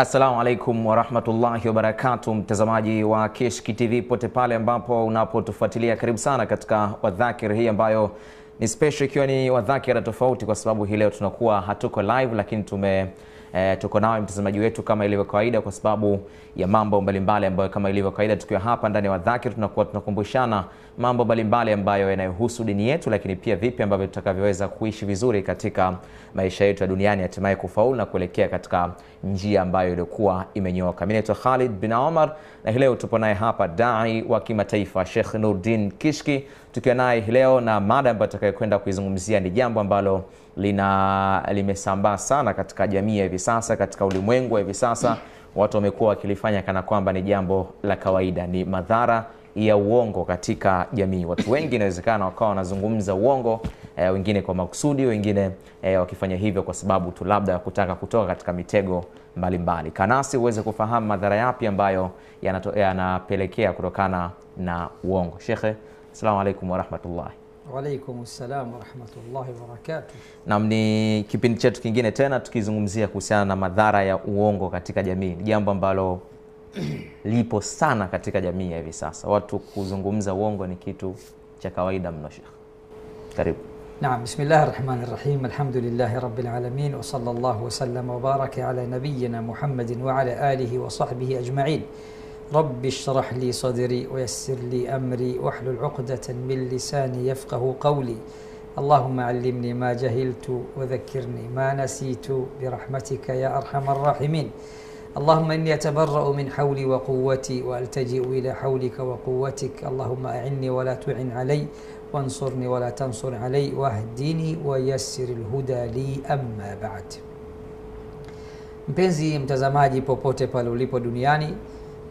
Assalamu alaikum wa rahmatullahi wa barakatuh, mtazamaji wa Kishki TV pote pale ambapo unapotufuatilia, karibu sana katika wadhakir hii ambayo ni special, ikiwa ni wadhakira tofauti kwa sababu hii leo tunakuwa hatuko live, lakini tuko nawe mtazamaji wetu kama ilivyo kawaida, kwa sababu ya mambo mbalimbali ambayo kama ilivyo kawaida tukiwa hapa ndani ya wadhakir tunakuwa tunakumbushana mambo mbalimbali ambayo yanayohusu dini yetu, lakini pia vipi ambavyo tutakavyoweza kuishi vizuri katika maisha yetu ya duniani, hatimaye kufaulu na kuelekea katika njia ambayo ilikuwa imenyooka. Mimi naitwa Khalid bin Omar na leo tupo naye hapa dai wa kimataifa Sheikh Nurdin Kishki, tukiwa naye leo na mada ambayo tutakayokwenda kuizungumzia ni jambo ambalo limesambaa sana katika jamii hivi sasa, katika ulimwengu hivi sasa. Watu wamekuwa wakilifanya kana kwamba ni jambo la kawaida, ni madhara ya uongo katika jamii. Watu wengi inawezekana wakawa wanazungumza uongo, wengine kwa makusudi, wengine wakifanya hivyo kwa sababu tu labda kutaka kutoka katika mitego mbalimbali. Kanasi uweze kufahamu madhara yapi ambayo yanapelekea kutokana na uongo. Shekhe, assalamu alaikum wa rahmatullahi. Wa alaikum assalam wa rahmatullahi wa barakatuh. Na ni kipindi chetu kingine tena tukizungumzia kuhusiana na madhara ya uongo katika jamii. Ni jambo ambalo lipo sana katika jamii hivi sasa. Watu kuzungumza uongo ni kitu cha kawaida mno. Sheikh, karibu. Naam, bismillahirrahmanirrahim. Alhamdulillahi rabbil alamin wa sallallahu wa sallam wa baraka ala nabiyyina Muhammadin wa ala alihi wa sahbihi ajma'in. Rabbi shrah li sadri wa yassir li amri wahlul 'uqdatan min lisani yafqahu qawli. Allahumma 'allimni ma jahiltu wa dhakkirni ma nasitu bi rahmatika ya arhamar rahimin. اللهم إني أتبرأ من حولي وقوتي وألتجئ إلى حولك وقوتك. اللهم أعني ولا تعن علي وانصرني ولا تنصر علي واهدني ويسر الهدى لي أما بعد. Mpenzi mtazamaji popote pale ulipo duniani,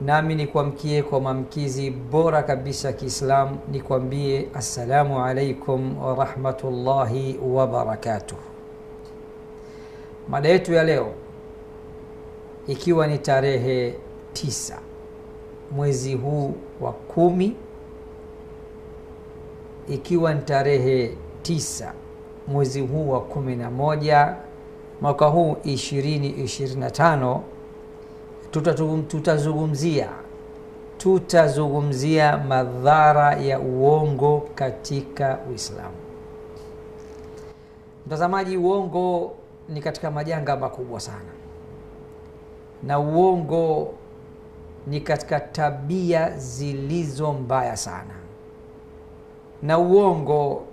nami nikwamkie kwa mamkizi bora kabisa Kiislamu, nikwambie assalamu alaikum wa rahmatullahi wa barakatuh. Mada yetu ya leo ikiwa ni tarehe 9 mwezi huu wa 10, ikiwa ni tarehe 9 mwezi huu wa 11 mwaka huu 2025, tutazungumzia madhara ya uongo katika Uislamu. Mtazamaji, uongo ni katika majanga makubwa sana, na uongo ni katika tabia zilizo mbaya sana, na uongo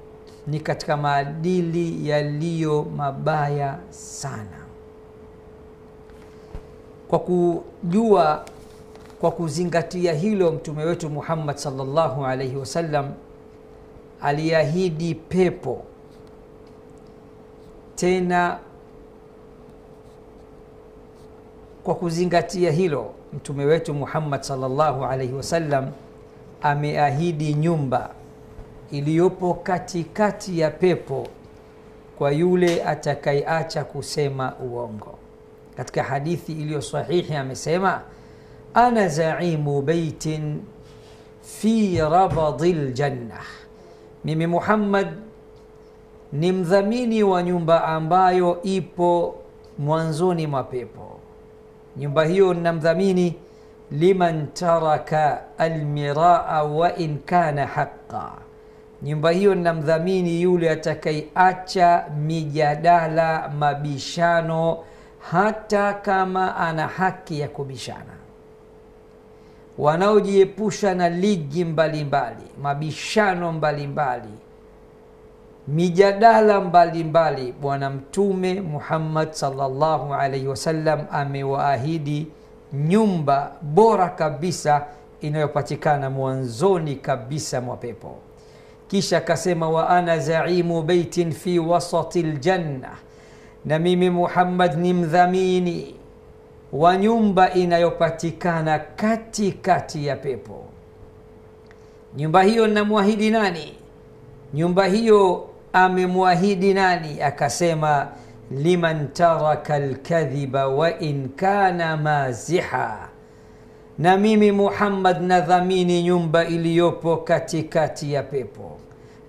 ni katika maadili yaliyo mabaya sana. Kwa kuzingatia hilo, mtume wetu Muhammad sallallahu alaihi wasallam aliahidi pepo. Tena kwa kuzingatia hilo, mtume wetu Muhammad sallallahu alaihi wasallam ameahidi nyumba iliyopo katikati ya pepo kwa yule atakayeacha kusema uongo. Katika hadithi iliyo sahihi amesema, ana zaimu baitin fi rabadil jannah, mimi Muhammad ni mdhamini wa nyumba ambayo ipo mwanzoni mwa pepo. Nyumba hiyo ninamdhamini liman taraka almiraa wa in kana haqqa. Nyumba hiyo ninamdhamini yule atakayeacha mijadala, mabishano, hata kama ana haki ya kubishana. Wanaojiepusha na ligi mbalimbali, mabishano mbalimbali, mijadala mbalimbali, Bwana Mtume Muhammad sallallahu alaihi wasallam amewaahidi nyumba bora kabisa inayopatikana mwanzoni kabisa mwa pepo. Kisha akasema, wa ana zaimu baitin fi wasatil janna, na mimi Muhammad ni mdhamini wa nyumba inayopatikana katikati ya pepo. Nyumba hiyo ninamwahidi nani? Nyumba hiyo amemwahidi nani? Akasema, liman taraka alkadhiba wa in kana maziha, na mimi Muhammad nadhamini nyumba iliyopo katikati ya pepo.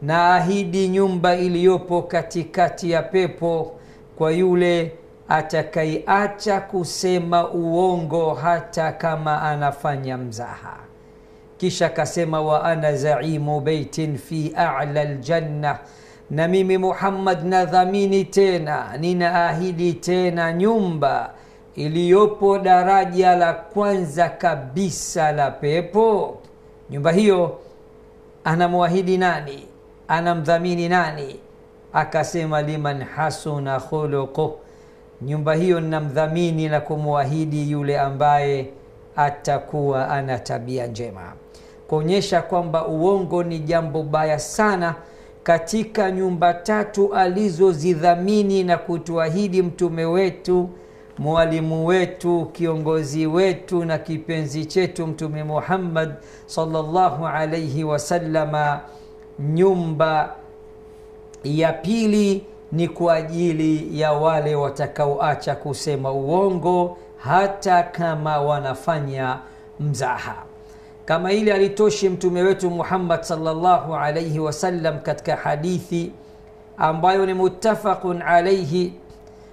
Na ahidi nyumba iliyopo katikati ya pepo kwa yule atakaiacha kusema uongo hata kama anafanya mzaha. Kisha kasema wa ana zaimu baitin fi a'la aljanna, na mimi Muhammad nadhamini tena, ninaahidi tena nyumba iliyopo daraja la kwanza kabisa la pepo. Nyumba hiyo anamwahidi nani? Anamdhamini nani? Akasema liman hasuna khuluquh, nyumba hiyo ninamdhamini na kumwahidi yule ambaye atakuwa ana tabia njema. Kuonyesha kwamba uongo ni jambo baya sana katika nyumba tatu alizozidhamini na kutuahidi mtume wetu, mwalimu wetu, kiongozi wetu na kipenzi chetu Mtume Muhammad sallallahu alayhi wasallama. Nyumba ya pili ni kwa ajili ya wale watakaoacha kusema uongo hata kama wanafanya mzaha. Kama ile alitoshi mtume wetu Muhammad sallallahu alayhi wasallam katika hadithi ambayo ni muttafaqun alayhi,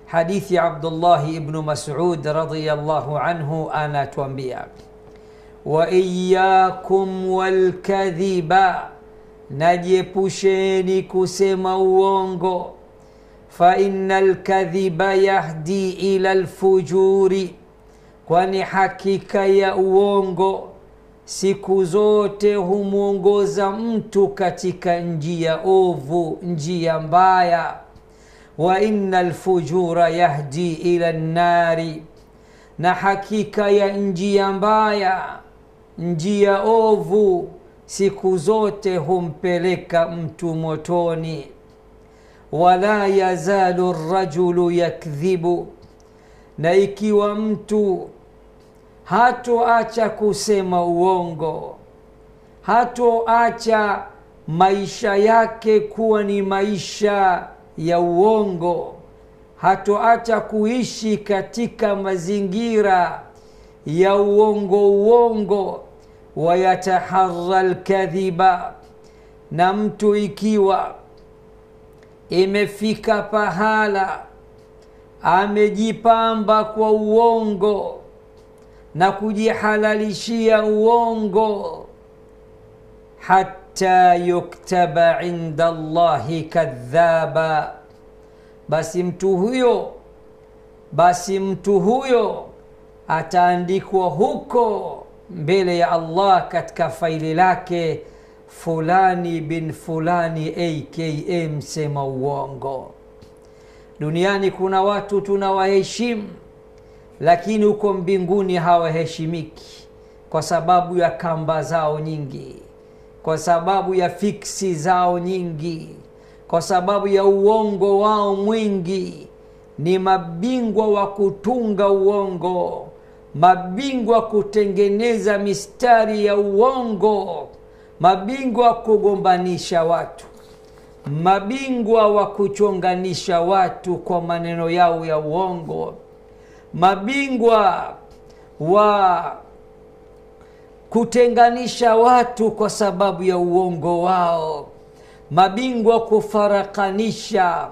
hadithi Abdullah ibn Mas'ud radhiyallahu anhu, anatuambia wa iyyakum wal kadhiba, najiepusheni kusema uongo, fa innal kadhiba yahdi ila alfujuri, kwani hakika ya uongo siku zote humuongoza mtu katika njia ovu, njia mbaya. Wa innal fujura yahdi ila nnari, na hakika ya njia mbaya, njia ovu, siku zote humpeleka mtu motoni. Wala yazalu rajulu yakdhibu, na ikiwa mtu hatoacha kusema uongo, hatoacha maisha yake kuwa ni maisha ya uongo, hatoacha kuishi katika mazingira ya uongo, wayataharra alkadhiba, na mtu ikiwa imefika pahala amejipamba kwa uongo na kujihalalishia uongo, hatta yuktaba inda Allahi kadhaba, basi mtu huyo ataandikwa huko mbele ya Allah katika faili lake, fulani bin fulani aka msema uongo. Duniani kuna watu tunawaheshimu, lakini huko mbinguni hawaheshimiki kwa sababu ya kamba zao nyingi, kwa sababu ya fiksi zao nyingi, kwa sababu ya uongo wao mwingi. Ni mabingwa wa kutunga uongo, mabingwa kutengeneza mistari ya uongo, mabingwa kugombanisha watu, mabingwa wa kuchonganisha watu kwa maneno yao ya uongo, mabingwa wa kutenganisha watu kwa sababu ya uongo wao, mabingwa kufarakanisha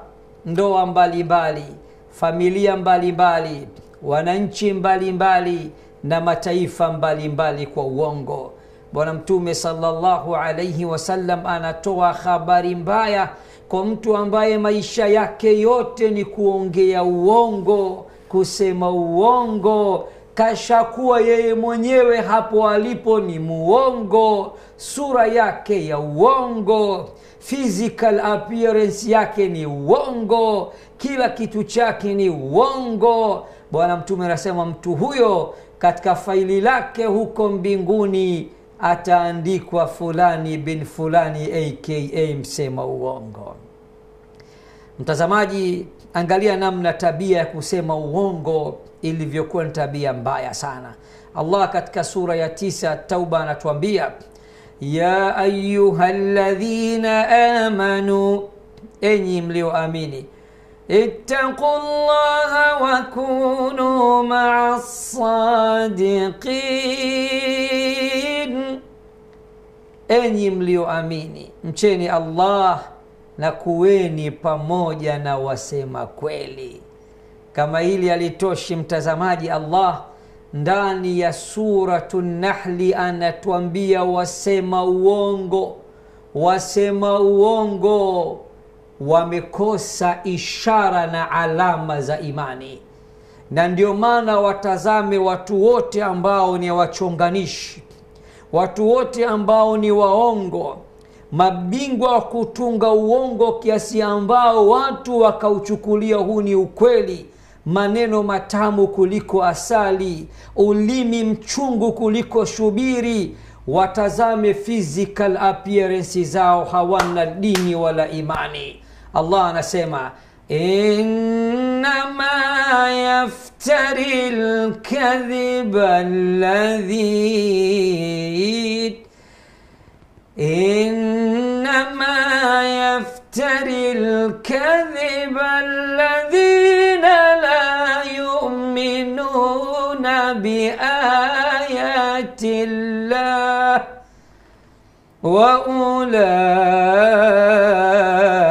ndoa mbalimbali, familia mbalimbali, wananchi mbalimbali na mataifa mbalimbali kwa uongo. Bwana Mtume sallallahu alayhi wasallam anatoa habari mbaya kwa mtu ambaye maisha yake yote ni kuongea uongo, kusema uongo, kashakuwa yeye mwenyewe hapo alipo ni muongo, sura yake ya uongo, physical appearance yake ni uongo, kila kitu chake ni uongo. Bwana Mtume anasema mtu huyo katika faili lake huko mbinguni ataandikwa fulani bin fulani aka msema uongo. Mtazamaji, angalia namna tabia ya kusema uongo ilivyokuwa ni tabia mbaya sana. Allah katika sura ya 9 Tauba anatuambia ya ayyuhalladhina amanu, enyi mlioamini, ittaqullaha wa kunu ma'as sadiqin, enyi mlioamini, mcheni Allah na kuweni pamoja na wasema kweli. Kama hili alitoshi mtazamaji, Allah ndani ya suratu Nahli anatuambia wasema uongo wamekosa ishara na alama za imani. Na ndio maana watazame watu wote ambao ni wachonganishi, watu wote ambao ni waongo, mabingwa wa kutunga uongo kiasi ambao watu wakauchukulia huu ni ukweli, maneno matamu kuliko asali, ulimi mchungu kuliko shubiri. Watazame physical appearance zao, hawana dini wala imani. Allah anasema innama yaftari al-kadhiba alladhi إنما يفتري الكذب الذين لا يؤمنون بآيات الله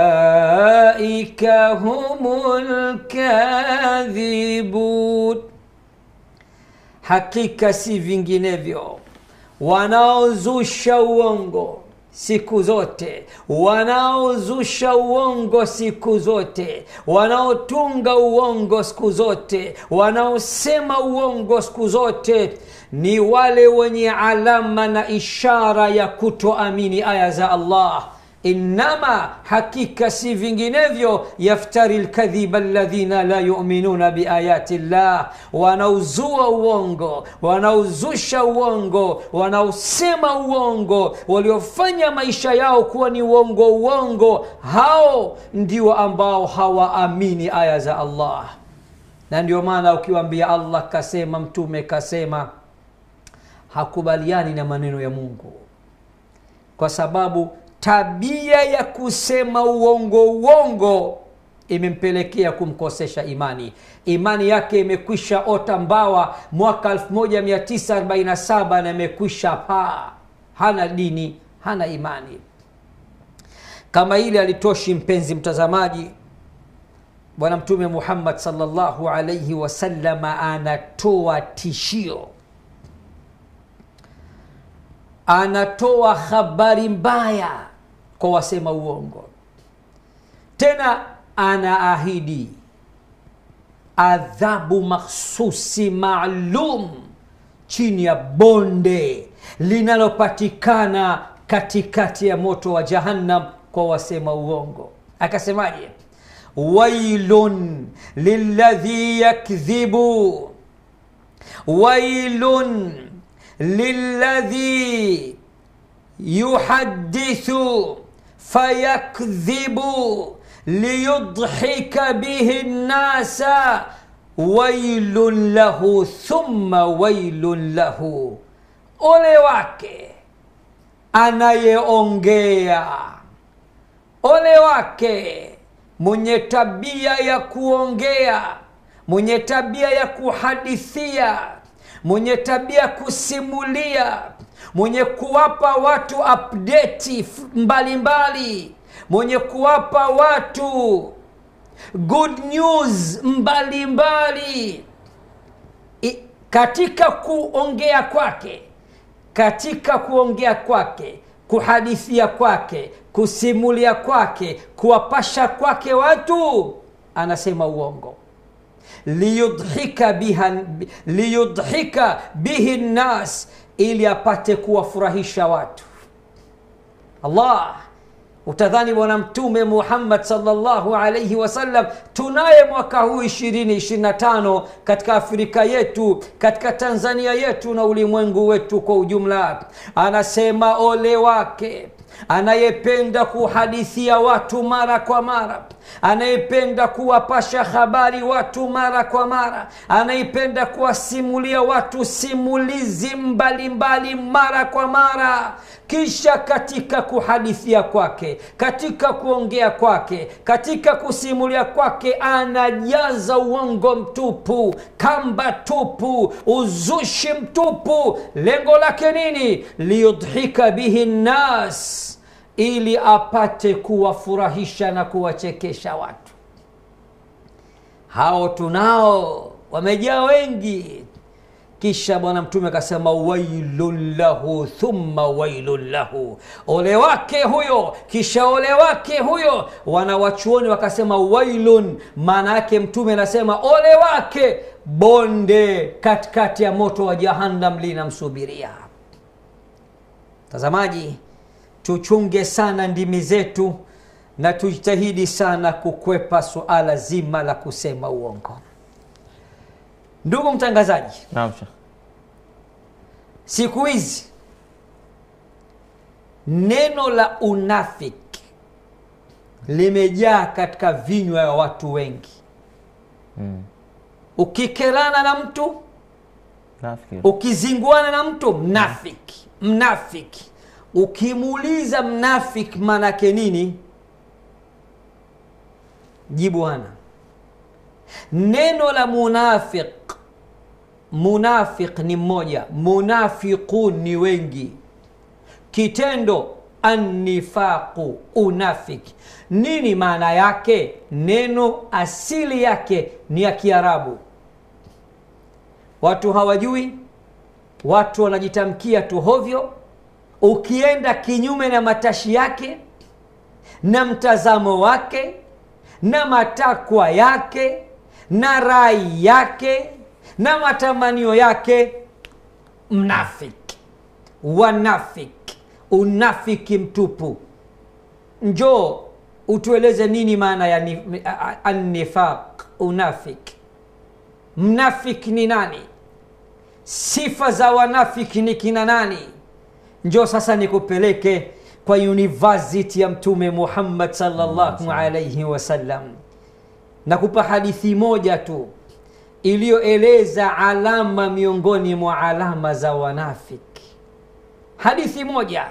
وأولئك هم الكاذبون. Hakika si vinginevyo wanaozusha uongo siku zote, wanaozusha uongo siku zote, wanaotunga uongo siku zote, wanaosema uongo siku zote, ni wale wenye alama na ishara ya kutoamini aya za Allah. Innama, hakika si vinginevyo, yaftari lkadhiba alladhina la yu'minuna biayati llah, wanauzua uongo, wanauzusha uongo, wanausema uongo, waliofanya maisha yao kuwa ni uongo, hao ndio ambao hawaamini aya za Allah. Na ndio maana ukiwaambia Allah kasema, mtume kasema, hakubaliani na maneno ya Mungu, kwa sababu tabia ya kusema uongo imempelekea kumkosesha imani. Imani yake imekwisha ota mbawa mwaka 1947 na imekwisha paa. Hana dini, hana imani. Kama ile alitoshi mpenzi mtazamaji, Bwana Mtume Muhammad sallallahu alayhi wasallam anatoa tishio, anatoa habari mbaya kwa wasema uongo. Tena anaahidi adhabu makhsusi maalum chini ya bonde linalopatikana katikati ya moto wa Jahannam kwa wasema uongo. Akasemaje? Wailun lilladhi yakdhibu, wailun lilladhi yuhaddithu fayakdhibu liyudhika bihi nnasa, wailun lahu thumma wailun lahu. Ole wake anayeongea, ole wake mwenye tabia ya kuongea, mwenye tabia ya kuhadithia, mwenye tabia kusimulia, mwenye kuwapa watu update mbalimbali, mwenye kuwapa watu good news mbalimbali. Katika kuongea kwake, kuhadithia kwake, kusimulia kwake, kuwapasha kwake watu, anasema uongo. Liyudhika bihi nnas, ili apate kuwafurahisha watu. Allah, utadhani Bwana Mtume Muhammad sallallahu alayhi wasallam tunaye mwaka huu 2025 katika Afrika yetu, katika Tanzania yetu na ulimwengu wetu kwa ujumla. Anasema ole wake anayependa kuhadithia watu mara kwa mara, anayependa kuwapasha habari watu mara kwa mara, anayependa kuwasimulia watu simulizi mbalimbali mara kwa mara. Kisha katika kuhadithia kwake, katika kuongea kwake, katika kusimulia kwake, anajaza uongo mtupu, kamba tupu, uzushi mtupu. Lengo lake nini? Liyudhika bihi nnas, ili apate kuwafurahisha na kuwachekesha watu. hao tunao wamejaa wengi. Kisha bwana mtume akasema wailun lahu thumma wailun lahu, ole wake huyo kisha ole wake huyo. Wanawachuoni wakasema wailun, maana yake mtume anasema ole wake, bonde katikati ya moto wa jahannam linamsubiria. Tazamaji, tuchunge sana ndimi zetu na tujitahidi sana kukwepa suala zima la kusema uongo. Ndugu mtangazaji, naam, siku hizi neno la unafiki limejaa katika vinywa ya watu wengi. Ukikerana na mtu nafiki, ukizinguana na mtu mnafiki, mnafiki. Ukimuuliza mnafiki manake nini, jibu hana. Neno la munafiq, munafiq ni mmoja, munafiqun ni wengi. Kitendo annifaqu, unafiki. Nini maana yake? Neno asili yake ni ya Kiarabu, watu hawajui, watu wanajitamkia tu hovyo. Ukienda kinyume na matashi yake na mtazamo wake na matakwa yake na rai yake na matamanio yake, mnafiki, wanafiki, unafiki mtupu. Njoo utueleze nini maana ya an-nifaq, unafiki. Mnafiki ni nani? Sifa za wanafiki ni kina nani? Njoo sasa nikupeleke kwa university ya Mtume Muhammad sallallahu alayhi wasallam. Nakupa hadithi moja tu iliyoeleza alama miongoni mwa alama za wanafiki. Hadithi moja,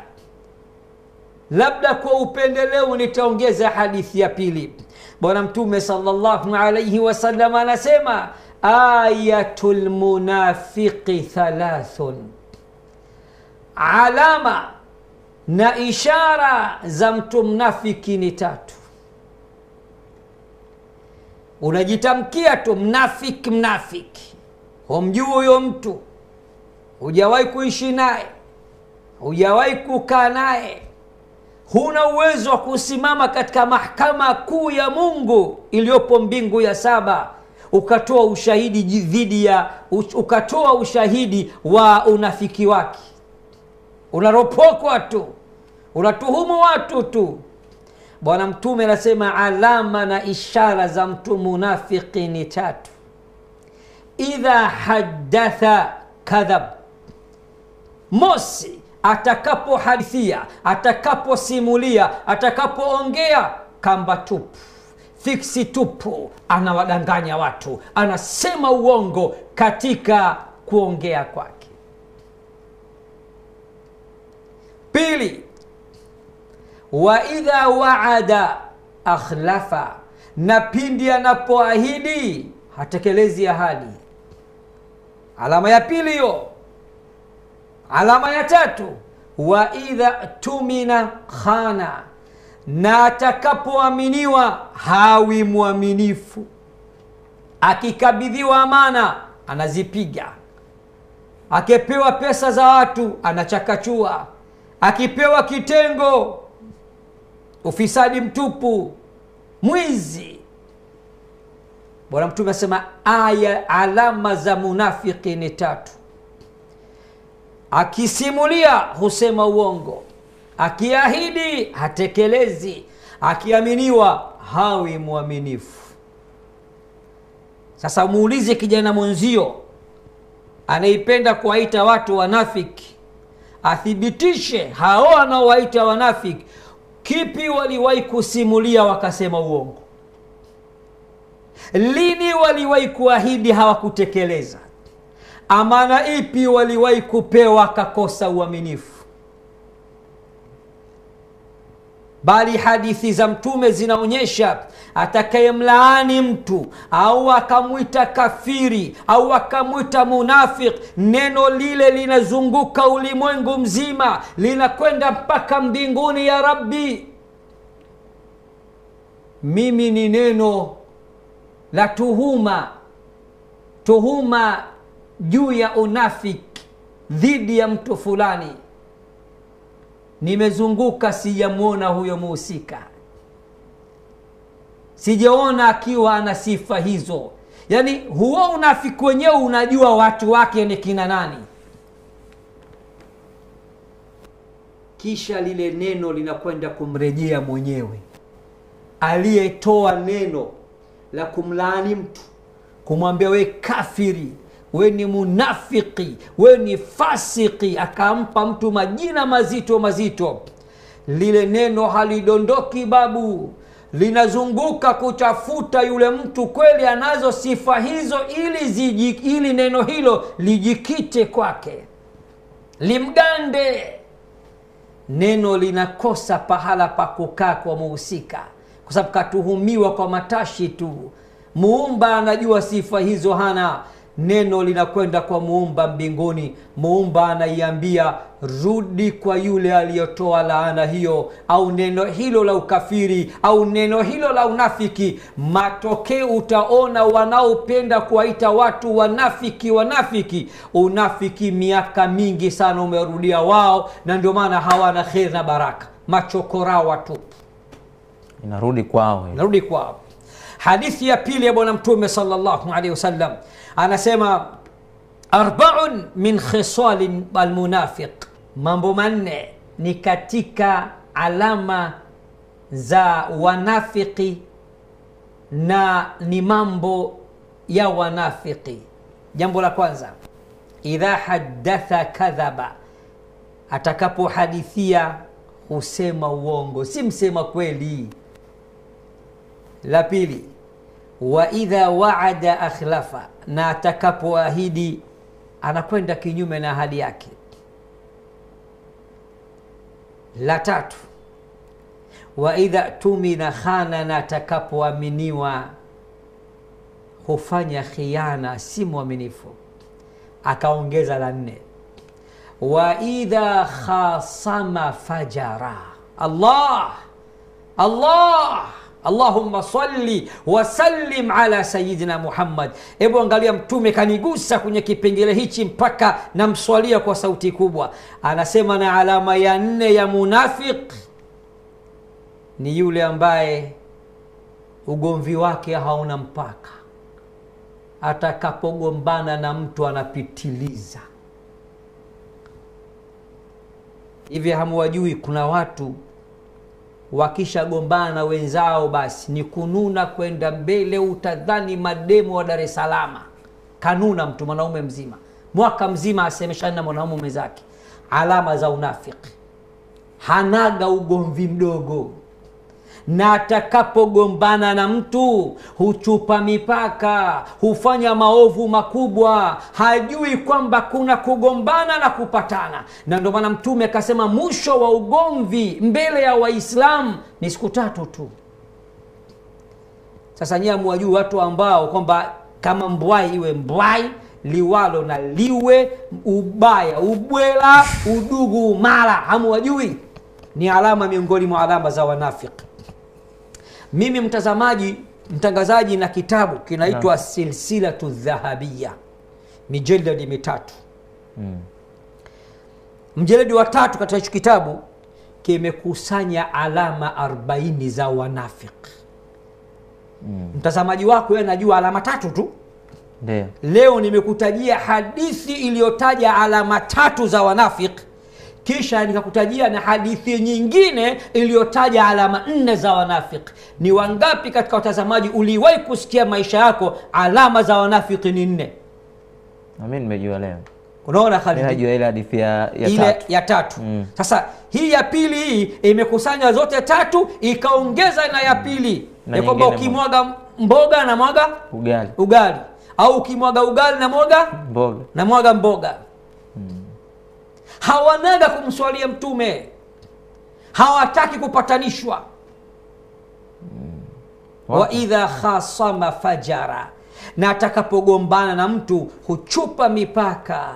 labda kwa upendeleo nitaongeza hadithi ya pili. Bwana Mtume sallallahu alayhi wasallam anasema ayatul munafiqi thalathun, alama na ishara za mtu mnafiki ni tatu. Unajitamkia tu mnafiki, mnafiki, humjui huyo mtu, hujawahi kuishi naye, hujawahi kukaa naye, huna uwezo wa kusimama katika mahakama kuu ya Mungu iliyopo mbingu ya saba ukatoa ushahidi dhidi ya ukatoa ushahidi wa unafiki wake. Unaropokwa tu, unatuhumu watu tu. Bwana Mtume anasema alama na ishara za mtu munafiki ni tatu. Idha haddatha kadhab, mosi, atakapohadithia, atakaposimulia, atakapoongea kamba tupu, fiksi tupu, anawadanganya watu, anasema uongo katika kuongea kwake. Pili, wa idha waada akhlafa, na pindi anapoahidi hatekelezi ahadi. Alama ya pili hiyo. Alama ya tatu, wa idha tumina khana, na atakapoaminiwa hawi mwaminifu. Akikabidhiwa amana anazipiga, akipewa pesa za watu anachakachua, akipewa kitengo ufisadi mtupu, mwizi. Bwana Mtume asema alama za munafiki ni tatu. Akisimulia husema uongo, akiahidi hatekelezi, akiaminiwa hawi mwaminifu. Sasa muulize kijana mwenzio anaipenda kuwaita watu wanafiki, athibitishe hao anaowaita wanafiki kipi waliwahi kusimulia wakasema uongo, lini waliwahi kuahidi hawakutekeleza, amana ipi waliwahi kupewa kakosa uaminifu. Bali hadithi za Mtume zinaonyesha atakayemlaani mtu au akamwita kafiri au akamwita munafik, neno lile linazunguka ulimwengu mzima, linakwenda mpaka mbinguni. Ya Rabbi, mimi ni neno la tuhuma juu ya unafiki dhidi ya mtu fulani, nimezunguka sijamuona huyo muhusika, sijaona akiwa ana sifa hizo. Yani huo unafiki wenyewe unajua watu wake ni kina nani. Kisha lile neno linakwenda kumrejea mwenyewe aliyetoa neno la kumlaani mtu, kumwambia we kafiri, we ni munafiki, we ni fasiki, akampa mtu majina mazito mazito. Lile neno halidondoki babu, linazunguka kutafuta yule mtu kweli anazo sifa hizo, ili neno hilo lijikite kwake, limgande. Neno linakosa pahala pa kukaa kwa muhusika, kwa sababu katuhumiwa kwa matashi tu. Muumba anajua sifa hizo hana. Neno linakwenda kwa muumba mbinguni. Muumba anaiambia rudi kwa yule aliyotoa laana hiyo, au neno hilo la ukafiri, au neno hilo la unafiki. Matokeo utaona wanaopenda kuwaita watu wanafiki, unafiki miaka mingi sana umerudia wao, na ndio maana hawana kheri na baraka, machokora watu. Inarudi kwao. Hadithi ya pili ya bwana Mtume sallallahu alaihi wasallam anasema, arba'un min khisal almunafiq, mambo manne ni katika alama za wanafiki na ni mambo ya wanafiki. Jambo la kwanza, idha haddatha kadhaba, atakapohadithia husema uongo, si msema kweli. La pili, wa idha wa'ada akhlafa, na atakapoahidi anakwenda kinyume na ahadi yake. La tatu, wa idha tumina khana, na atakapoaminiwa hufanya khiana, si mwaminifu. Akaongeza la nne, wa idha khasama fajara. Allahumma salli wa sallim ala sayyidina Muhammad. Hebu angalia, Mtume kanigusa kwenye kipengele hichi mpaka namswalia kwa sauti kubwa. Anasema na alama ya nne ya munafik ni yule ambaye ugomvi wake hauna mpaka. Atakapogombana na mtu anapitiliza. Hivi hamuwajui kuna watu wakishagombana na wenzao basi ni kununa kwenda mbele, utadhani mademo wa Dar es Salaam. Kanuna mtu, mwanaume mzima, mwaka mzima asemeshana na mwanaume mwenzake. Alama za unafiki. Hanaga ugomvi mdogo, na atakapogombana na mtu huchupa mipaka, hufanya maovu makubwa, hajui kwamba kuna kugombana na kupatana. Na ndio maana Mtume akasema mwisho wa ugomvi mbele ya Waislamu ni siku 3 tu. Sasa nyinyi mwajui watu ambao kwamba kama mbwai iwe mbwai, liwalo na liwe, ubaya ubwela, udugu mara, hamwajui? Ni alama miongoni mwa alama za wanafiki. Mimi mtangazaji na kitabu kinaitwa Silsilatu Dhahabia, mijeledi 3. Mjeledi wa 3 katika hicho kitabu kimekusanya alama 40 za wanafiki. Mtazamaji wako yeye anajua alama 3 tu. Ndio. Leo nimekutajia hadithi iliyotaja alama 3 za wanafiki, kisha nikakutajia na hadithi nyingine iliyotaja alama 4 za wanafiki. Ni wangapi katika watazamaji uliwahi kusikia maisha yako alama za wanafiki ni 4? Na mimi nimejua leo. Unaona Khalid? Nimejua ile hadithi ya 3. Ile ya 3. Sasa hii ya pili hii imekusanya zote 3 ikaongeza na ya pili. Ni kwamba ukimwaga mboga na mwaga ugali. Au ukimwaga ugali na mwaga mboga. Hawanaga kumswalia Mtume, hawataki kupatanishwa. Wa idha khasama fajara, na atakapogombana na mtu huchupa mipaka,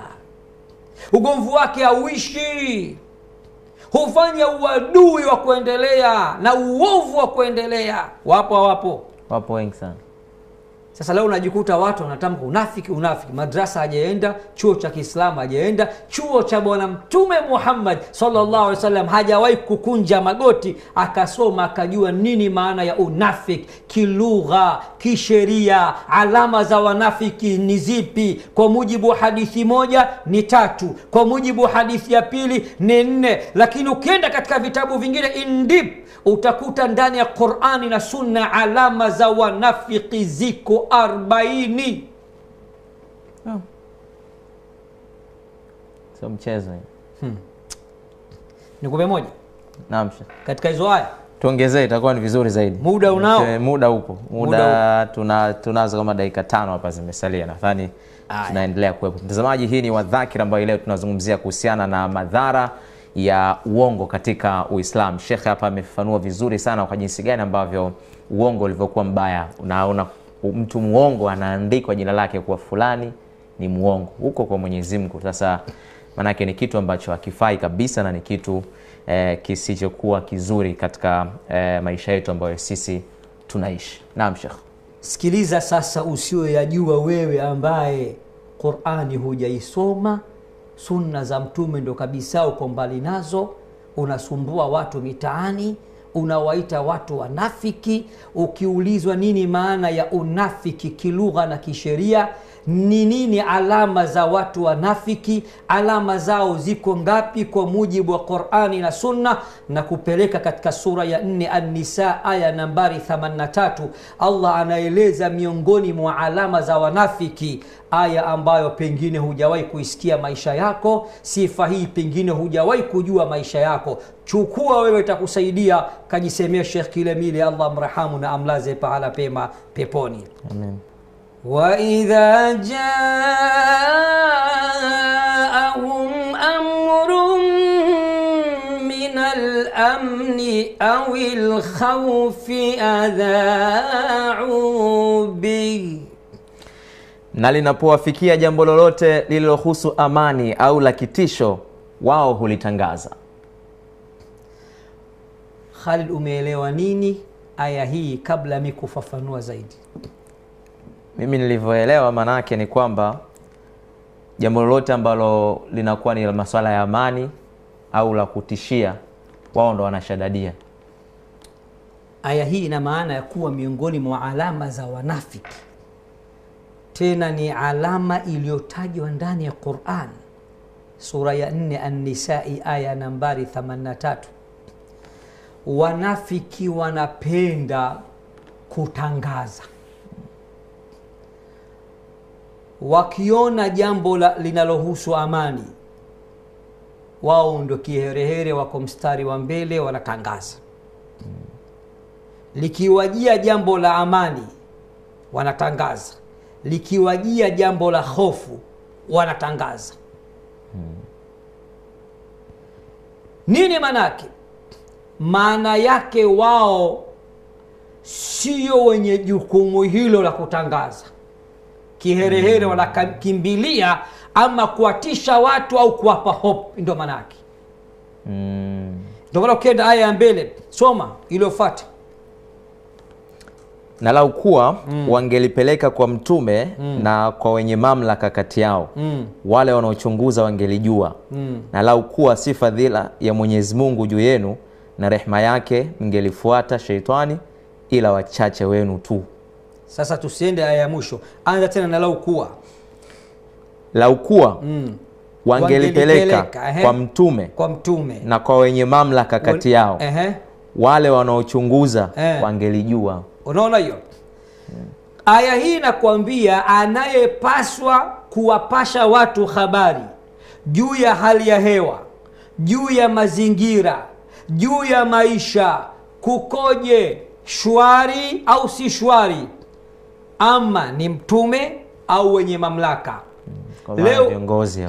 ugomvi wake hauishi, hufanya uadui wa kuendelea na uovu wa kuendelea. Wapo wengi sana. Sasa leo unajikuta watu wanatamka unafiki, madrasa hajaenda, chuo cha Kiislamu hajaenda, chuo cha bwana Mtume Muhammad sallallahu alaihi wasallam hajawahi kukunja magoti akasoma akajua nini maana ya unafiki kilugha, kisheria. Alama za wanafiki ni zipi? Kwa mujibu wa hadithi moja ni 3, kwa mujibu wa hadithi ya pili ni 4, lakini ukienda katika vitabu vingine in deep utakuta ndani ya Qur'ani na Sunna alama za wanafiki ziko 40. Sio mchezo. Nikupe moja. Naam. Katika hizo aya tuongezee itakuwa ni vizuri zaidi. Muda unao? Muda upo. Muda tunazo kama dakika 5 hapa zimesalia. Nadhani tunaendelea kuwepo. Mtazamaji, hii ni Wadhakir ambayo leo tunazungumzia kuhusiana na madhara ya uongo katika Uislamu. Sheikh hapa amefafanua vizuri sana kwa jinsi gani ambavyo uongo ulivyokuwa mbaya. Unaona mtu muongo anaandikwa jina lake kuwa fulani ni muongo huko kwa Mwenyezi Mungu. Sasa maana yake ni kitu ambacho hakifai kabisa na ni kitu kisichokuwa kizuri katika maisha yetu ambayo sisi tunaishi. Naam Sheikh. Sikiliza sasa usiyoyajua wewe ambaye Qur'ani hujaisoma, sunna za mtume ndo kabisa uko mbali nazo, unasumbua watu mitaani, unawaita watu wanafiki. Ukiulizwa nini maana ya unafiki kilugha na kisheria, ni nini alama za watu wanafiki, alama zao ziko ngapi kwa mujibu wa Qur'ani na Sunna, na kupeleka katika sura ya 4 An-Nisa aya nambari 83. Allah anaeleza miongoni mwa alama za wanafiki, aya ambayo pengine hujawahi kuisikia maisha yako. Sifa hii pengine hujawahi kujua maisha yako. Chukua wewe, itakusaidia. Kajisemea Sheikh Kilemile, Allah mrahamu na amlaze pahala pema peponi. Amen. وَإِذَا جَاءَهُمْ أَمْرٌ مِّنَ الْأَمْنِ أَوِ الْخَوْفِ أَذَاعُوا بِهِ, na linapowafikia jambo lolote lililohusu amani au la kitisho, wao hulitangaza. Khalid, umeelewa nini aya hii kabla mimi kufafanua zaidi? Mimi nilivyoelewa maana yake ni kwamba jambo lolote ambalo linakuwa ni masuala ya amani au la kutishia, wao ndo wanashadadia. Aya hii ina maana ya kuwa miongoni mwa alama za wanafiki, tena ni alama iliyotajwa ndani ya Qur'an, sura ya 4 An-Nisa aya nambari 83. Wanafiki wanapenda kutangaza. Wakiona jambo linalohusu amani, wao ndo kiherehere, wako mstari wa mbele, wanatangaza. Likiwajia jambo la amani wanatangaza, likiwajia jambo la hofu wanatangaza. Nini manake? Maana yake wao sio wenye jukumu hilo la kutangaza. Kiherehere wanakimbilia ama kuatisha watu au kuwapa hope, ndio maana yake. Ndio maana ukienda aya ya mbele, soma iliyofuata. Na lau kuwa wangelipeleka kwa mtume na kwa wenye mamlaka kati yao, wale wanaochunguza wangelijua. Na lau kuwa si fadhila ya Mwenyezi Mungu juu yenu na rehema yake, mngelifuata sheitani ila wachache wenu tu. Sasa tusiende aya ya mwisho, anza tena na lau kuwa. Lau kuwa wangelipeleka kwa mtume na kwa wenye mamlaka kati yao, wale wanaochunguza wangelijua. Unaona hiyo? Aya hii inakwambia anayepaswa kuwapasha watu habari juu ya hali ya hewa, juu ya mazingira, juu ya maisha, kukoje, shwari au si shwari, ama ni mtume au wenye mamlaka. Leo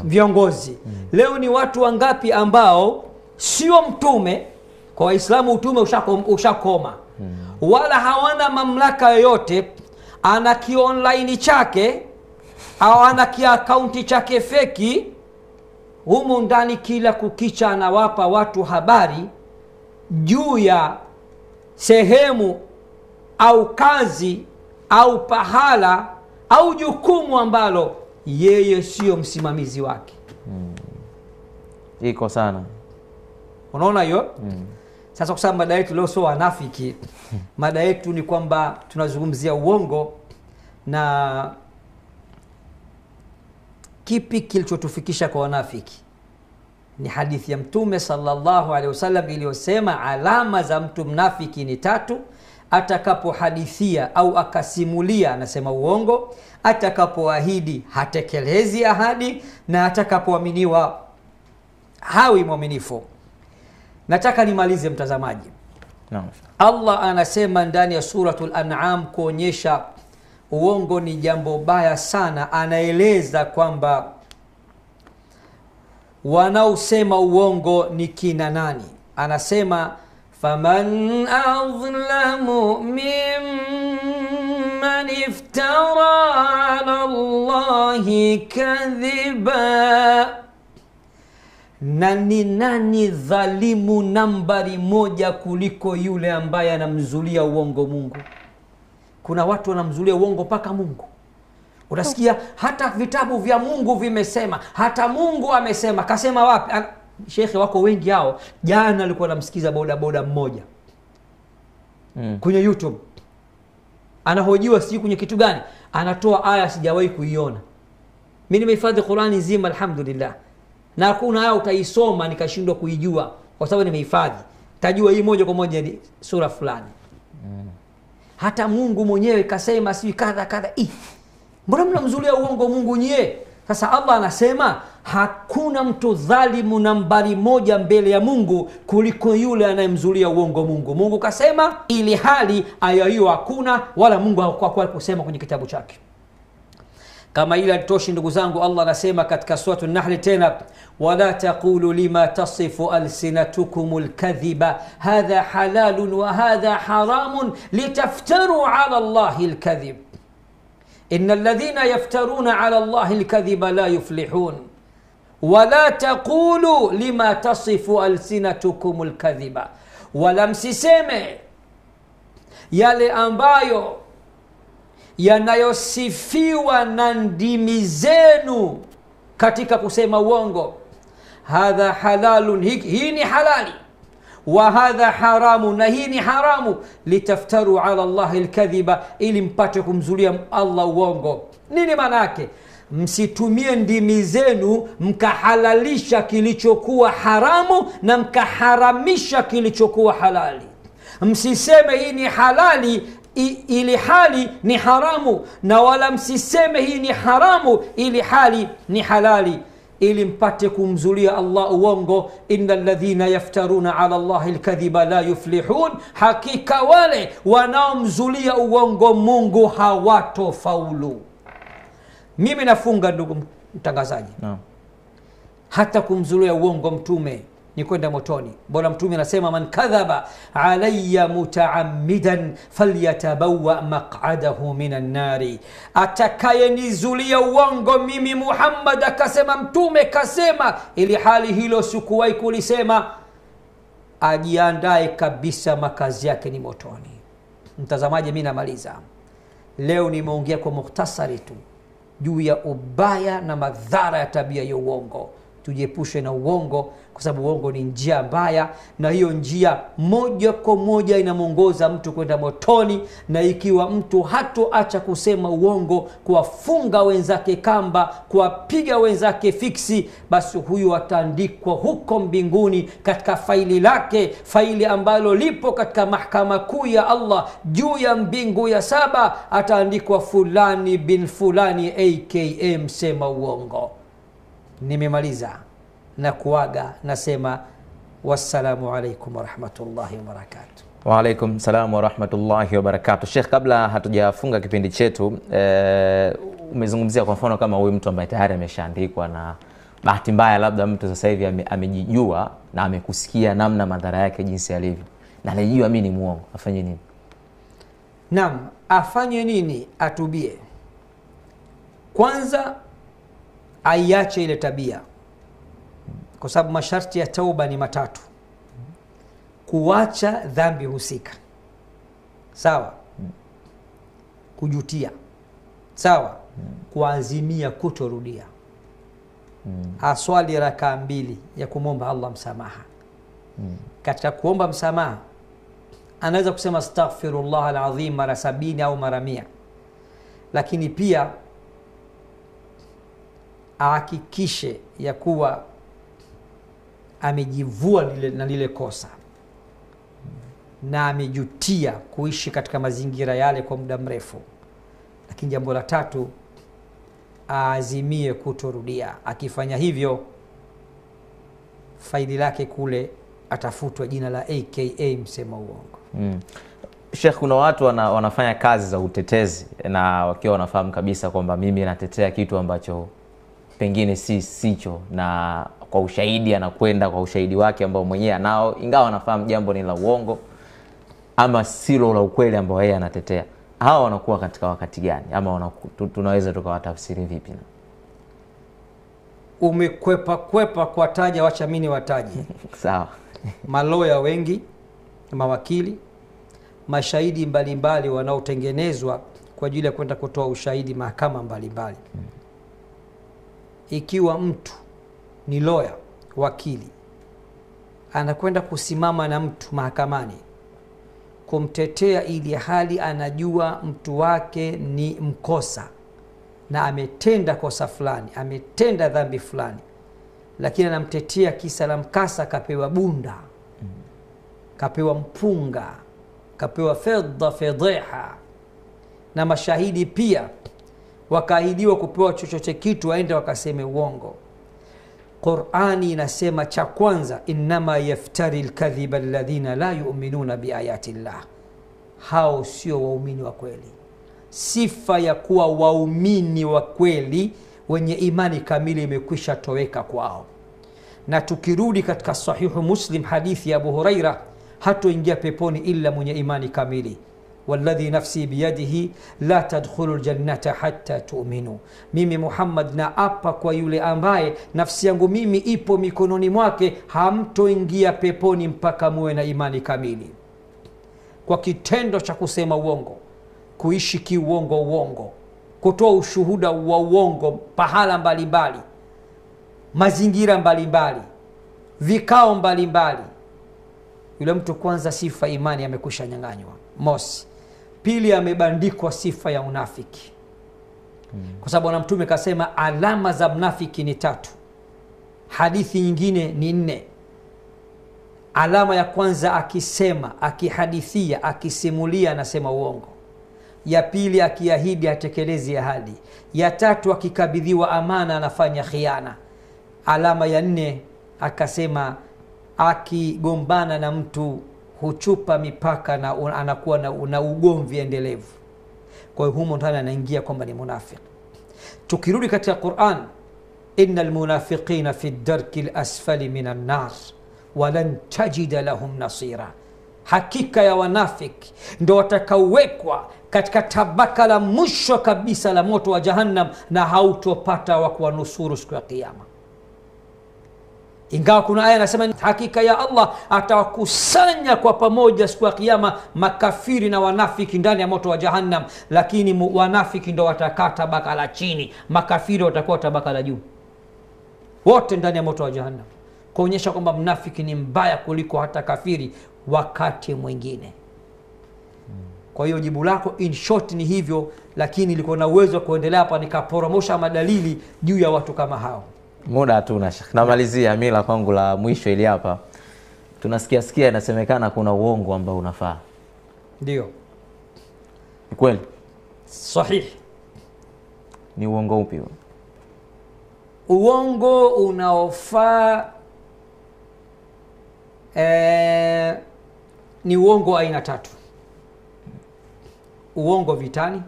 viongozi. Leo ni watu wangapi ambao sio mtume? Kwa Waislamu utume ushakoma. Wala hawana mamlaka yoyote, ana ki-online chake au ana ki-akaunti chake feki, humo ndani kila kukicha anawapa watu habari juu ya sehemu au kazi au pahala au jukumu ambalo yeye sio msimamizi wake. Iko sana. Unaona hiyo? Sasa kwa sababu mada yetu leo sio wanafiki, mada yetu ni kwamba tunazungumzia uongo na kipi kilichotufikisha kwa wanafiki. Ni hadithi ya Mtume sallallahu alaihi wasallam iliyosema alama za mtu mnafiki ni 3: atakapohadithia au akasimulia anasema uongo, atakapoahidi hatekelezi ahadi, na atakapoaminiwa hawi mwaminifu. Nataka nimalize mtazamaji. Naam. Allah anasema ndani ya suratul An'am kuonyesha uongo ni jambo baya sana. Anaeleza kwamba wanaosema uongo ni kina nani. Anasema faman adhlamu mimman iftara ala Allahi kadhiba, na ni nani dhalimu nambari 1 kuliko yule ambaye anamzulia uongo Mungu. Kuna watu wanamzulia uongo mpaka Mungu. Unasikia hata vitabu vya Mungu vimesema, hata Mungu amesema. Kasema wapi? Shekhe wako wengi hao. Jana alikuwa namsikiza boda mmoja kwenye YouTube, anahojiwa sijui kwenye kitu gani, anatoa aya sijawahi kuiona. Mimi nimehifadhi Qur'ani nzima alhamdulillah, na hakuna aya utaisoma nikashindwa kuijua kwa sababu nimehifadhi. Tajua hii moja kwa moja ni sura fulani. Hata Mungu mwenyewe kasema si kadha. Mbona mnamzulia uongo Mungu nyie? Sasa Allah anasema hakuna mtu dhalimu nambari 1 mbele ya Mungu kuliko yule anayemzulia uongo Mungu. Mungu kasema, ili hali aya hiyo hakuna, wala Mungu hakuwa kusema kwenye kitabu chake. Kama ile alitoshi ndugu zangu, Allah anasema katika suratu An-Nahl tena, wala taqulu lima tasifu alsinatukumul kadhiba hadha halalun wa hadha haramun litaftaru ala Allahi alkadhib innal ladhina yaftaruna ala Allahi alkadhiba la yuflihun. Wala taqulu lima tasifu alsinatukumul kadhiba, wala msiseme yale ambayo yanayosifiwa na ndimi zenu katika kusema uongo. Hadha halalun, hii ni halali, wa hadha haramu, na hii ni haramu, litaftaru ala Allahi alkadhiba, ili mpate kumzulia Allah uongo. Nini maana yake? Msitumie ndimi zenu mkahalalisha kilichokuwa haramu na mkaharamisha kilichokuwa halali. Msiseme hii ni halali ili hali ni haramu, na wala msiseme hii ni haramu ili hali ni halali, ili mpate kumzulia Allah uongo. Innal ladhina yaftaruna ala Allahi alkadhiba la yuflihun, hakika wale wanaomzulia uongo Mungu hawatofaulu. Mimi nafunga ndugu mtangazaji, hata kumzulia uongo mtume ni kwenda motoni. Bwana mtume anasema man kadhaba alayya mutaammidan falyatabawa maq'adahu minan nari, atakayenizulia uongo mimi Muhammad, akasema mtume kasema ili hali hilo sikuwahi kulisema, ajiandae kabisa makazi yake ni motoni. Mtazamaji, mimi namaliza leo, nimeongea kwa mukhtasari tu juu ya ubaya na madhara ya tabia ya uongo. Tujiepushe na uongo, kwa sababu uongo ni njia mbaya, na hiyo njia moja kwa moja inamuongoza mtu kwenda motoni. Na ikiwa mtu hatoacha kusema uongo, kuwafunga wenzake kamba, kuwapiga wenzake fiksi, basi huyu ataandikwa huko mbinguni katika faili lake, faili ambalo lipo katika mahakama kuu ya Allah juu ya mbingu ya 7, ataandikwa fulani bin fulani aka msema uongo. Nimemaliza na kuaga, nasema wassalamu alaikum warahmatullahi wabarakatuh. Wa alaikum salam warahmatullahi wabarakatuh. Sheikh, kabla hatujafunga kipindi chetu, umezungumzia kwa mfano kama huyu mtu ambaye tayari ameshaandikwa, na bahati mbaya labda mtu sasa hivi amejijua na amekusikia namna madhara yake jinsi yalivyo, na anajijua mimi ni muongo, afanye nini? Naam, afanye nini? Atubie kwanza, aiache ile tabia, kwa sababu masharti ya tauba ni 3: kuacha dhambi husika, sawa, kujutia, sawa, kuazimia kutorudia. Aswali rakaa 2 ya kumwomba Allah msamaha. Katika kuomba msamaha anaweza kusema astaghfirullah alazim mara 70 au mara 100, lakini pia ahakikishe ya kuwa amejivua na lile kosa na amejutia kuishi katika mazingira yale kwa muda mrefu. Lakini jambo la 3, aazimie kutorudia. Akifanya hivyo, faili lake kule atafutwa jina la AKA msema uongo. Sheikh, kuna watu wanafanya kazi za utetezi na wakiwa wanafahamu kabisa kwamba mimi natetea kitu ambacho pengine sicho, na kwa ushahidi anakwenda kwa ushahidi wake ambao mwenyewe anao, ingawa anafahamu jambo ni la uongo ama silo la ukweli ambao yeye anatetea. Hawa wanakuwa katika wakati gani, ama tunaweza tukawatafsiri vipi? Umekwepa kwa taja, wacha mimi wataje. Sawa. Maloya wengi, mawakili, mashahidi mbalimbali wanaotengenezwa kwa ajili ya kwenda kutoa ushahidi mahakama mbalimbali. Ikiwa mtu ni lawyer, wakili, anakwenda kusimama na mtu mahakamani kumtetea ili hali anajua mtu wake ni mkosa na ametenda kosa fulani, ametenda dhambi fulani, lakini anamtetea kisa la mkasa, kapewa bunda, kapewa mpunga, kapewa fedha, na mashahidi pia wakaahidiwa kupewa chochote kitu aende wakaseme uongo. Qur'ani inasema cha kwanza, innama yaftari alkadhiba alladhina la yu'minuna biayati llah. Hao sio waumini wa kweli. Sifa ya kuwa waumini wa kweli wenye imani kamili imekwisha toweka kwao. Na tukirudi katika sahihu Muslim, hadithi ya Abu Huraira, hatoingia peponi illa mwenye imani kamili. Walladhi nafsi biyadihi la tadkhulu aljannata hatta tu'minu. Mimi Muhammad na apa kwa yule ambaye nafsi yangu mimi ipo mikononi mwake, hamtoingia peponi mpaka muwe na imani kamili. Kwa kitendo cha kusema uongo, kuishi kiuongo, kutoa ushuhuda wa uongo pahala mbalimbali, mazingira mbalimbali, vikao mbalimbali, yule mtu kwanza sifa imani amekwisha nyang'anywa. Mosi. Pili, amebandikwa sifa ya unafiki. Kwa sababu Bwana Mtume kasema alama za mnafiki ni 3. Hadithi nyingine ni 4. Alama ya kwanza, akisema, akihadithia, akisimulia anasema uongo. Ya pili, akiahidi hatekelezi ahadi. Ya 3, akikabidhiwa amana anafanya khiana. Alama ya 4 akasema akigombana na mtu huchupa mipaka na anakuwa na ugomvi endelevu. Kwa hiyo humo ndani anaingia kwamba ni munafiki. Tukirudi katika Qur'an, innal munafiqina fi ad-darki al-asfali minan nar wa lan tajida lahum nasira. Hakika ya wanafiki ndio watakaowekwa katika tabaka la mwisho kabisa la moto wa Jahannam, na hautopata wa kuwanusuru siku ya Kiyama. Ingawa kuna aya nasema hakika ya Allah atawakusanya kwa pamoja siku ya Kiyama makafiri na wanafiki ndani ya moto wa Jahannam, lakini wanafiki ndio watakaa tabaka la chini, makafiri watakuwa tabaka la juu, wote ndani ya moto wa Jahannam, kuonyesha kwamba mnafiki ni mbaya kuliko hata kafiri wakati mwingine. Kwa hiyo jibu lako in short ni hivyo, lakini nilikuwa na uwezo wa kuendelea hapa nikaporomosha madalili juu ya watu kama hao. Muda hatuna Sheikh. Namalizia mila kwangu la mwisho ili hapa. Tunasikia inasemekana kuna uongo ambao unafaa. Ndio. Ni kweli? Sahihi. Ni uongo upi huo? Uongo unaofaa ni uongo aina 3. Uongo vitani.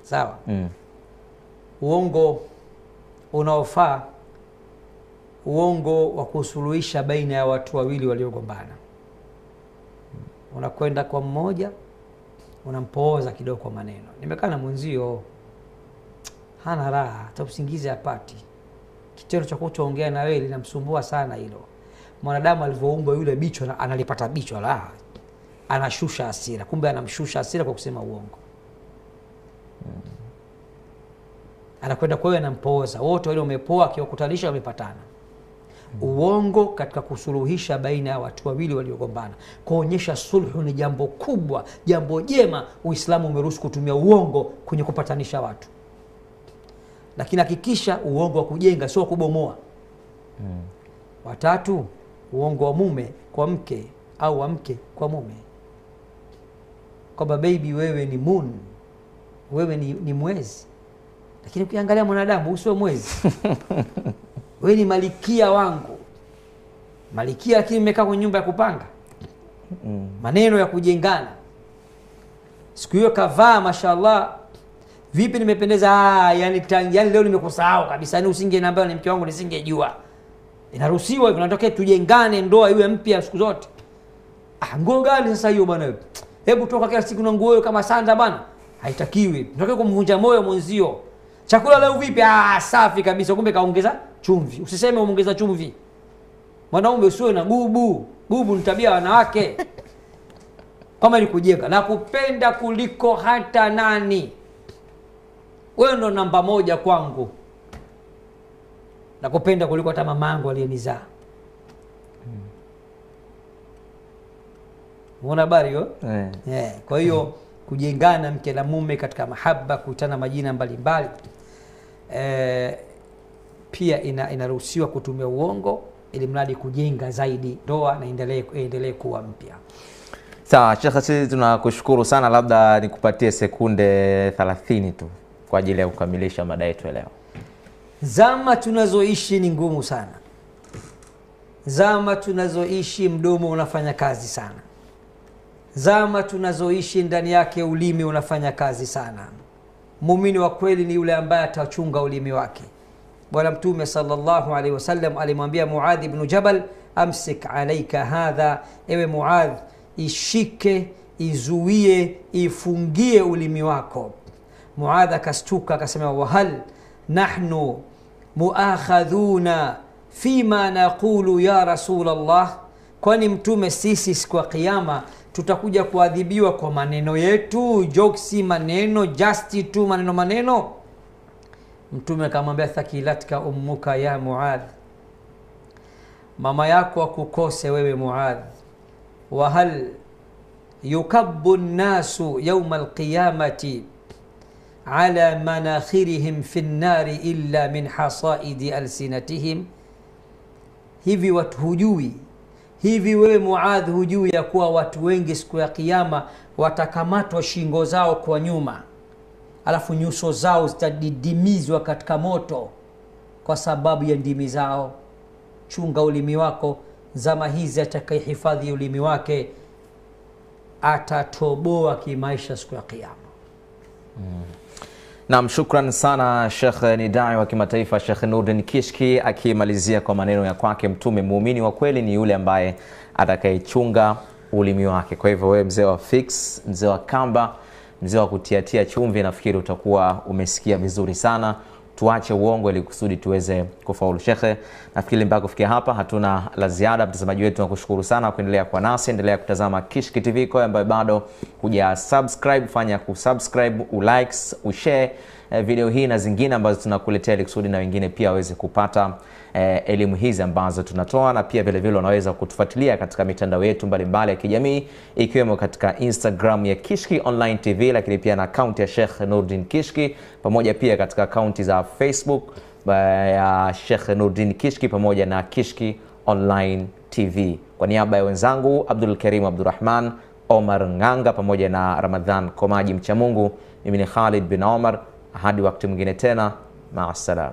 Sawa? Uongo unaofaa, uongo wa kusuluhisha baina ya watu wawili waliogombana. Unakwenda kwa mmoja, unampooza kidogo kwa maneno. Nimekaa na mwenzio, hana raha, hata usingizi hapati. Kitendo cha kutoongea na wewe linamsumbua sana hilo. Mwanadamu alivyoumbwa yule bicho analipata bicho la. anashusha hasira, kumbe anamshusha hasira kwa kusema uongo. Anakwenda kwa yeye anampooza, wote wale wamepoa, akiwakutanisha wamepatana. Uongo katika kusuluhisha baina ya watu wawili waliogombana, kuonyesha sulhu ni jambo kubwa, jambo jema. Uislamu umeruhusu kutumia uongo kwenye kupatanisha watu, lakini hakikisha uongo wa kujenga, sio kubomoa. Watatu, uongo wa mume kwa mke au wa mke kwa mume, kwamba baby, wewe ni moon, wewe ni mwezi, lakini ukiangalia mwanadamu usio mwezi. Wewe ni malikia wangu, malikia, lakini mmekaa kwenye nyumba ya kupanga. Maneno ya kujengana. Siku hiyo kavaa mashallah, vipi nimependeza, yani leo nimekusahau kabisa, yani usingeniambia ni mke wangu nisingejua. Inaruhusiwa hivyo, natokea tujengane, ndoa iwe mpya siku zote. Nguo gani sasa hiyo bwana? Hebu toka kila siku na nguo hiyo kama sanda bwana. Haitakiwi. Natokea kumvunja moyo mwenzio. Chakula leo vipi? Safi kabisa, kumbe kaongeza chumvi. Usiseme umeongeza chumvi. Mwanaume usiwe na gubu. Gubu ni tabia wanawake. Kama ni kujenga na kupenda kuliko hata nani. Wewe ndo namba 1 kwangu. Na kupenda kuliko hata mamangu aliyenizaa. Unaona habari hiyo? Kwa hiyo kujengana mke na mume katika mahaba, kuitana majina mbalimbali, pia inaruhusiwa kutumia uongo ili mradi kujenga zaidi ndoa na endelee kuwa mpya. Sawa, Sheikh, sisi tunakushukuru sana, labda nikupatie sekunde 30 tu kwa ajili ya kukamilisha mada yetu leo. Zama tunazoishi ni ngumu sana. Zama tunazoishi mdomo unafanya kazi sana. Zama tunazoishi ndani yake ulimi unafanya kazi sana. Muumini wa kweli ni yule ambaye atachunga ulimi wake. Bwana Mtume sallallahu alaihi wasallam alimwambia Muadh ibn Jabal, amsik alaika hadha, ewe Muadh, ishike, izuie, ifungie ulimi wako. Muadh akastuka akasema, wahal nahnu muakhadhuna fima naqulu ya Rasulullah, kwani Mtume sisi siku ya kiyama tutakuja kuadhibiwa kwa maneno yetu, joksi maneno, justi tu maneno. Mtume akamwambia, thakilatka ummuka ya Muadh, mama yako akukose wewe Muadh. Wa hal yukabbu an-nasu yawma al-qiyamati ala manakhirihim fi an-nari illa min hasaidi alsinatihim. Hivi watu hujui, hivi wewe Muadh hujui ya kuwa watu wengi siku ya kiyama watakamatwa shingo zao kwa nyuma, alafu nyuso zao zitadidimizwa katika moto kwa sababu ya ndimi zao. Chunga ulimi wako. Zama hizi atakayehifadhi ulimi wake atatoboa kimaisha siku ya kiyama. Naam, shukran sana Sheikh, ni dai wa kimataifa Sheikh Nurdin Kishki, akimalizia kwa maneno ya kwake Mtume, muumini wa kweli ni yule ambaye atakayechunga ulimi wake. Kwa hivyo wewe mzee wa fix, mzee wa kamba, mzee wa kutiatia chumvi, nafikiri utakuwa umesikia vizuri sana. Tuache uongo ili kusudi tuweze kufaulu. Sheikh, nafikiri mpaka kufikia hapa hatuna la ziada. Mtazamaji wetu tunakushukuru sana kuendelea kwa nasi. Endelea kutazama Kishki TV. Kwa ambaye bado huja subscribe, fanya kusubscribe, ulikes, ushare video hii na zingine ambazo tunakuletea ili kusudi na wengine pia waweze kupata elimu hizi ambazo tunatoa. Na pia vile vile unaweza kutufuatilia katika mitandao yetu mbalimbali ya kijamii, ikiwemo katika Instagram ya Kishki Online TV, lakini pia na account ya Sheikh Nurdin Kishki, pamoja pia katika account za Facebook ya Sheikh Nurdin Kishki pamoja na Kishki Online TV. Kwa niaba ya wenzangu Abdul Karim Abdurrahman, Omar Nganga pamoja na Ramadhan Komaji Mchamungu, mimi ni Khalid bin Omar. Hadi wakati mwingine tena, ma'assalam.